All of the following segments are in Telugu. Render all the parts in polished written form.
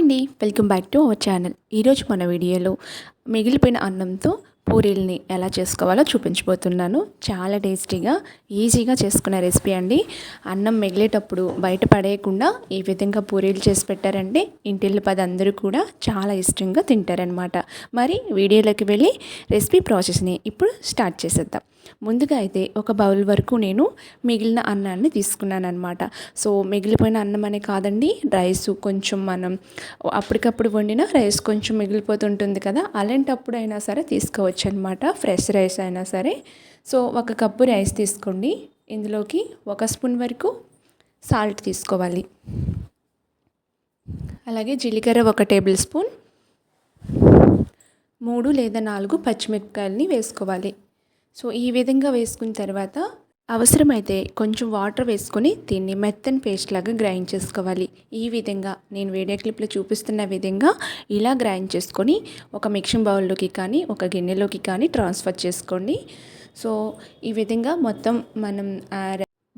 అండి, welcome back to our channel. ఈరోజు మన వీడియోలో మిగిలిపోయిన అన్నంతో పూరీల్ని ఎలా చేసుకోవాలో చూపించబోతున్నాను. చాలా టేస్టీగా ఈజీగా చేసుకునే రెసిపీ అండి. అన్నం మిగిలేటప్పుడు బయట పడేయకుండా ఈ విధంగా పూరీలు చేసి పెట్టారంటే ఇంటిల్లి పది అందరూ కూడా చాలా ఇష్టంగా తింటారనమాట. మరి వీడియోలోకి వెళ్ళి రెసిపీ ప్రాసెస్ని ఇప్పుడు స్టార్ట్ చేసేద్దాం. ముందుగా అయితే ఒక బౌల్ వరకు నేను మిగిలిన అన్నాన్ని తీసుకున్నాను అనమాట. సో మిగిలిపోయిన అన్నం అనే కాదండి, రైస్ కొంచెం మనం అప్పటికప్పుడు వండిన రైస్ కొంచెం మిగిలిపోతుంటుంది కదా, అలాంటప్పుడు అయినా సరే తీసుకోవచ్చు అనమాట. ఫ్రెష్ రైస్ అయినా సరే. సో 1 కప్పు రైస్ తీసుకోండి. ఇందులోకి 1 స్పూన్ వరకు సాల్ట్ తీసుకోవాలి. అలాగే జీలకర్ర 1 టేబుల్ స్పూన్, 3 లేదా 4 పచ్చిమిరపకాయలని వేసుకోవాలి. సో ఈ విధంగా వేసుకున్న తర్వాత అవసరమైతే కొంచెం వాటర్ వేసుకొని దీన్ని మెత్తని పేస్ట్ లాగా గ్రైండ్ చేసుకోవాలి. ఈ విధంగా నేను వీడియో క్లిప్లో చూపిస్తున్న విధంగా ఇలా గ్రైండ్ చేసుకొని ఒక మిక్సింగ్ బౌల్లోకి కానీ ఒక గిన్నెలోకి కానీ ట్రాన్స్ఫర్ చేసుకోండి. సో ఈ విధంగా మొత్తం మనం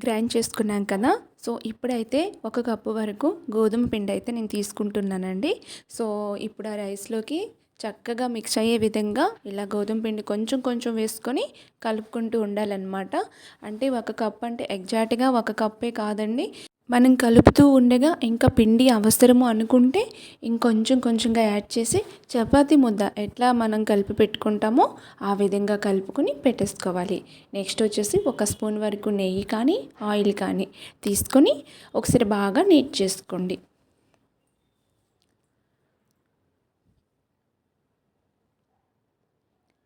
గ్రైండ్ చేసుకున్నాం కదా. సో ఇప్పుడైతే 1 కప్పు వరకు గోధుమ పిండి అయితే నేను తీసుకుంటున్నానండి. సో ఇప్పుడు ఆ రైస్లోకి చక్కగా మిక్స్ అయ్యే విధంగా ఇలా గోధుమ పిండి కొంచెం కొంచెం వేసుకొని కలుపుకుంటూ ఉండాలన్నమాట. అంటే 1 కప్ అంటే ఎగ్జాక్ట్గా 1 కప్పే కాదండి. మనం కలుపుతూ ఉండగా ఇంకా పిండి అవసరము అనుకుంటే ఇంకొంచెం కొంచెంగా యాడ్ చేసి చపాతీ ముద్ద ఎట్లా మనం కలిపి పెట్టుకుంటామో ఆ విధంగా కలుపుకొని పెట్టేసుకోవాలి. నెక్స్ట్ వచ్చేసి 1 స్పూన్ వరకు నెయ్యి కానీ ఆయిల్ కానీ తీసుకొని ఒకసారి బాగా నీట్ చేసుకోండి.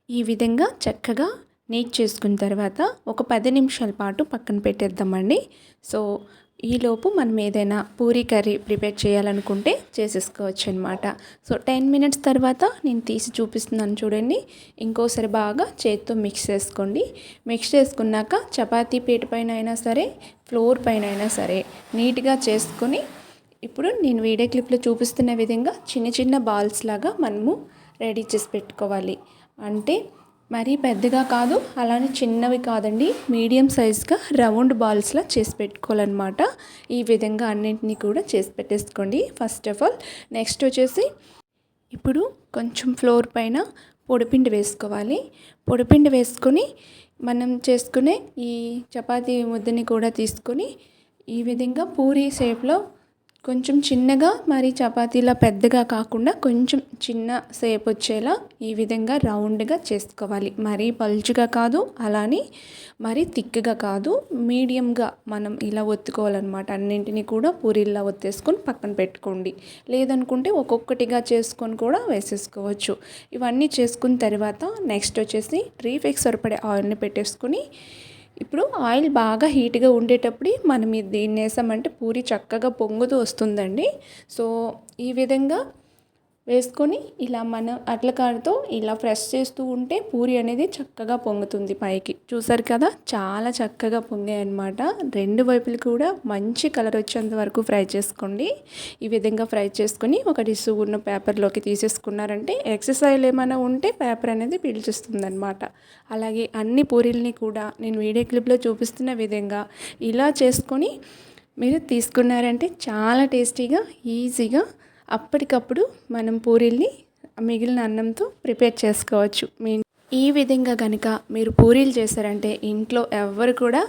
ఈ విధంగా చక్కగా నీట్ చేసుకున్న తర్వాత ఒక 10 నిమిషాల పాటు పక్కన పెట్టేద్దామండి. సో ఈలోపు మనం ఏదైనా పూరీ కర్రీ ప్రిపేర్ చేయాలనుకుంటే చేసేసుకోవచ్చు అనమాట. సో 10 మినిట్స్ తర్వాత నేను తీసి చూపిస్తున్నాను చూడండి. ఇంకోసారి బాగా చేత్తో మిక్స్ చేసుకోండి. మిక్స్ చేసుకున్నాక చపాతీ పీట పైన అయినా సరే, ఫ్లోర్ పైన అయినా సరే నీట్గా చేసుకొని ఇప్పుడు నేను వీడియో క్లిప్లో చూపిస్తున్న విధంగా చిన్న చిన్న బాల్స్ లాగా మనము రెడీ చేసి పెట్టుకోవాలి. అంటే మరీ పెద్దగా కాదు, అలానే చిన్నవి కాదండి, మీడియం సైజ్గా రౌండ్ బాల్స్లా చేసి పెట్టుకోవాలన్నమాట. ఈ విధంగా అన్నింటినీ కూడా చేసి పెట్టేసుకోండి ఫస్ట్ ఆఫ్ ఆల్. నెక్స్ట్ వచ్చేసి ఇప్పుడు కొంచెం ఫ్లోర్ పైన పొడిపిండి వేసుకోవాలి. పొడిపిండి వేసుకొని మనం చేసుకునే ఈ చపాతీ ముద్దని కూడా తీసుకొని ఈ విధంగా పూరీ షేప్లో కొంచెం చిన్నగా, మరి చపాతీలా పెద్దగా కాకుండా కొంచెం చిన్న షేప్ వచ్చేలా ఈ విధంగా రౌండ్గా చేసుకోవాలి. మరీ పల్చుగా కాదు, అలానే మరీ థిక్గా కాదు, మీడియంగా మనం ఇలా ఒత్తుకోవాలన్నమాట. అన్నింటినీ కూడా పూరీలా ఒత్తేసుకొని పక్కన పెట్టుకోండి. లేదనుకుంటే ఒక్కొక్కటిగా చేసుకొని కూడా వేసేసుకోవచ్చు. ఇవన్నీ చేసుకున్న తర్వాత నెక్స్ట్ వచ్చేసి డీప్ సరిపడే ఆయిల్ని పెట్టేసుకొని ఇప్పుడు ఆయిల్ బాగా హీట్గా ఉండేటప్పుడు మనం దీన్ని వేసామంటే పూరి చక్కగా పొంగుతూ వస్తుందండి. సో ఈ విధంగా వేసుకొని ఇలా మనం అట్లకాడతో ఇలా ప్రెస్ చేస్తూ ఉంటే పూరి అనేది చక్కగా పొంగుతుంది పైకి. చూసారు కదా, చాలా చక్కగా పొంగాయి అన్నమాట. 2 వైపులు కూడా మంచి కలర్ వచ్చేంత వరకు ఫ్రై చేసుకోండి. ఈ విధంగా ఫ్రై చేసుకొని ఒక టిష్యూ ఉన్న పేపర్లోకి తీసేసుకున్నారంటే ఎక్సెస్ ఆయిల్ ఏమైనా ఉంటే పేపర్ అనేది పీల్చేస్తుంది అనమాట. అలాగే అన్ని పూరీల్ని కూడా నేను వీడియో క్లిప్లో చూపిస్తున్న విధంగా ఇలా చేసుకొని మీరు తీసుకున్నారంటే చాలా టేస్టీగా ఈజీగా అప్పటికప్పుడు మనం పూరీల్ని మిగిలిన అన్నంతో ప్రిపేర్ చేసుకోవచ్చు. ఈ విధంగా కనుక మీరు పూరీలు చేశారంటే ఇంట్లో ఎవ్వరు కూడా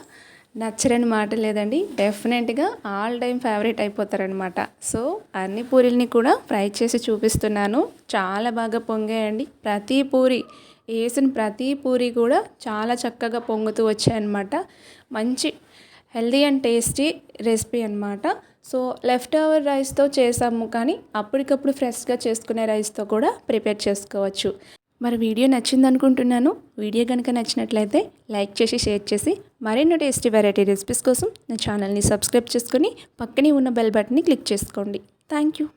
నచ్చరని మాట లేదండి. డెఫినెట్గా ఆల్ టైమ్ ఫేవరెట్ అయిపోతారనమాట. సో అన్ని పూరీల్ని కూడా ఫ్రై చేసి చూపిస్తున్నాను. చాలా బాగా పొంగాయండి. ప్రతి పూరి వేసిన ప్రతి పూరి కూడా చాలా చక్కగా పొంగుతూ వచ్చాయన్నమాట. మంచి హెల్దీ అండ్ టేస్టీ రెసిపీ అనమాట. సో లెఫ్ట్ ఓవర్ రైస్తో చేసాము, కానీ అప్పటికప్పుడు ఫ్రెష్గా చేసుకునే రైస్తో కూడా ప్రిపేర్ చేసుకోవచ్చు. మరి వీడియో నచ్చింది అనుకుంటున్నాను. వీడియో కనుక నచ్చినట్లయితే లైక్ చేసి షేర్ చేసి మరెన్నో టేస్టీ వెరైటీ రెసిపీస్ కోసం నా ఛానల్ని సబ్స్క్రైబ్ చేసుకొని పక్కనే ఉన్న బెల్ బటన్ని క్లిక్ చేసుకోండి. Thank you.